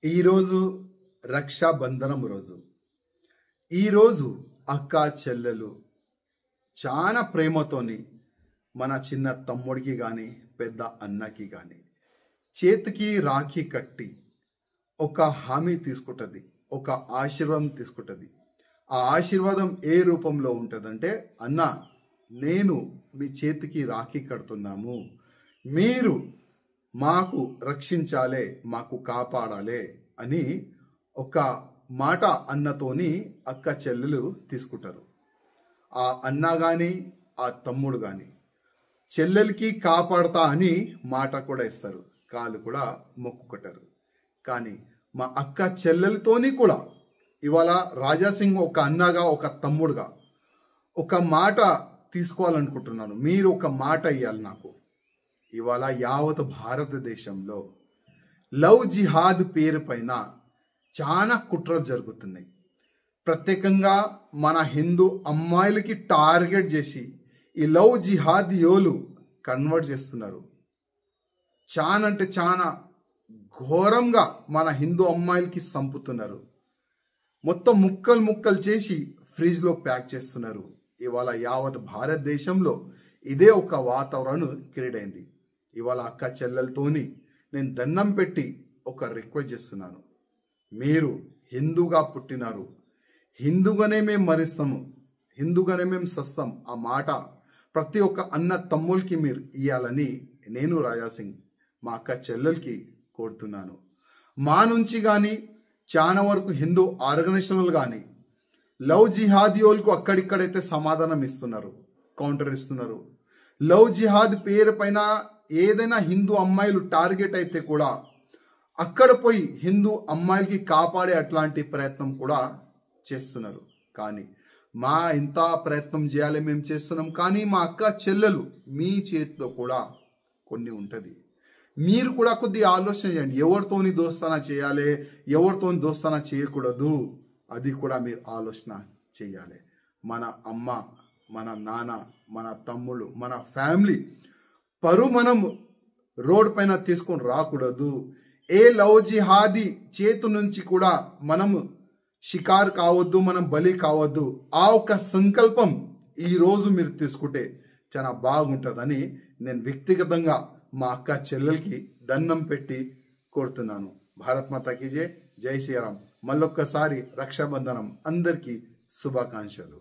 ఈరోజు రక్షాబంధనం రోజు. ఈరోజు అక్క చెల్లెలు చాలా ప్రేమతోని మన చిన్న తమ్ముడికి కానీ పెద్ద అన్నకి కానీ చేతికి రాఖీ కట్టి ఒక హామీ తీసుకుంటుంది, ఒక ఆశీర్వాదం తీసుకుంటుంది. ఆ ఆశీర్వాదం ఏ రూపంలో ఉంటుందంటే, అన్న నేను మీ చేతికి రాఖీ కడుతున్నాము, మీరు మాకు రక్షించాలే, మాకు కాపాడాలే అని ఒక మాట అన్నతోని అక్క చెల్లెలు తీసుకుంటారు. ఆ అన్న కానీ ఆ తమ్ముడు కానీ చెల్లెలకి కాపాడతా అని మాట కూడా ఇస్తారు, కాళ్ళు కూడా మొక్కుకుంటారు. కానీ మా అక్క చెల్లెలతోని కూడా ఇవాళ రాజాసింగ్ ఒక అన్నగా ఒక తమ్ముడుగా ఒక మాట తీసుకోవాలనుకుంటున్నాను. మీరు ఒక మాట ఇవ్వాలి నాకు. ఇవాళ యావత్ భారతదేశంలో లవ్ జిహాద్ పేరు పైన చాలా కుట్రలు జరుగుతున్నాయి. ప్రత్యేకంగా మన హిందూ అమ్మాయిలకి టార్గెట్ చేసి ఈ లవ్ జిహాద్ యోలు కన్వర్ట్ చేస్తున్నారు. చాలా అంటే చాలా ఘోరంగా మన హిందూ అమ్మాయిలకి చంపుతున్నారు. మొత్తం ముక్కలు ముక్కలు చేసి ఫ్రిడ్జ్లో ప్యాక్ చేస్తున్నారు. ఇవాళ యావత్ భారతదేశంలో ఇదే ఒక వాతావరణం క్రియేట్ అయింది. ఇవాళ అక్క చెల్లెలతోని నేను దండం పెట్టి ఒక రిక్వెస్ట్ చేస్తున్నాను. మీరు హిందూగా పుట్టినారు, హిందూగానే మేము మరిస్తాము, హిందూగానే మేము సస్తాం. ఆ మాట ప్రతి ఒక్క అన్న తమ్ముళ్ళకి మీరు ఇవ్వాలని నేను రాజాసింగ్ మా అక్క చెల్లెలకి కోరుతున్నాను. మా నుంచి కానీ చాలా వరకు హిందూ ఆర్గనైజేషన్లు కానీ లవ్ జిహాదీయోలకు అక్కడిక్కడైతే సమాధానం ఇస్తున్నారు, కౌంటర్ ఇస్తున్నారు. లవ్ జిహాద్ పేరు పైన ఏదైనా హిందూ అమ్మాయిలు టార్గెట్ అయితే కూడా అక్కడ పోయి హిందూ అమ్మాయిలకి కాపాడే అట్లాంటి ప్రయత్నం కూడా చేస్తున్నారు. కానీ మా ఇంత ప్రయత్నం చేయాలి మేము చేస్తున్నాం, కానీ మా అక్క చెల్లెలు మీ చేతిలో కూడా కొన్ని ఉంటుంది. మీరు కూడా కొద్దిగా ఆలోచన చేయండి. ఎవరితోని దోస్తానా చేయాలి, ఎవరితోని దోస్తానా చేయకూడదు, అది కూడా మీరు ఆలోచన చేయాలి. మన అమ్మ, మన నాన్న, మన తమ్ముళ్ళు, మన ఫ్యామిలీ పరు మనం రోడ్ పైన తీసుకొని రాకూడదు. ఏ లవ్ జిహాదీ చేతు నుంచి కూడా మనం షికారు కావద్దు, మనం బలి కావద్దు. ఆ ఒక సంకల్పం ఈరోజు మీరు తీసుకుంటే చాలా బాగుంటుందని నేను వ్యక్తిగతంగా మా అక్క చెల్లెలకి దండం పెట్టి కోరుతున్నాను. భారత్ మాతాకి జై, జై శ్రీరామ్. మళ్ళొక్కసారి రక్షాబంధనం అందరికీ శుభాకాంక్షలు.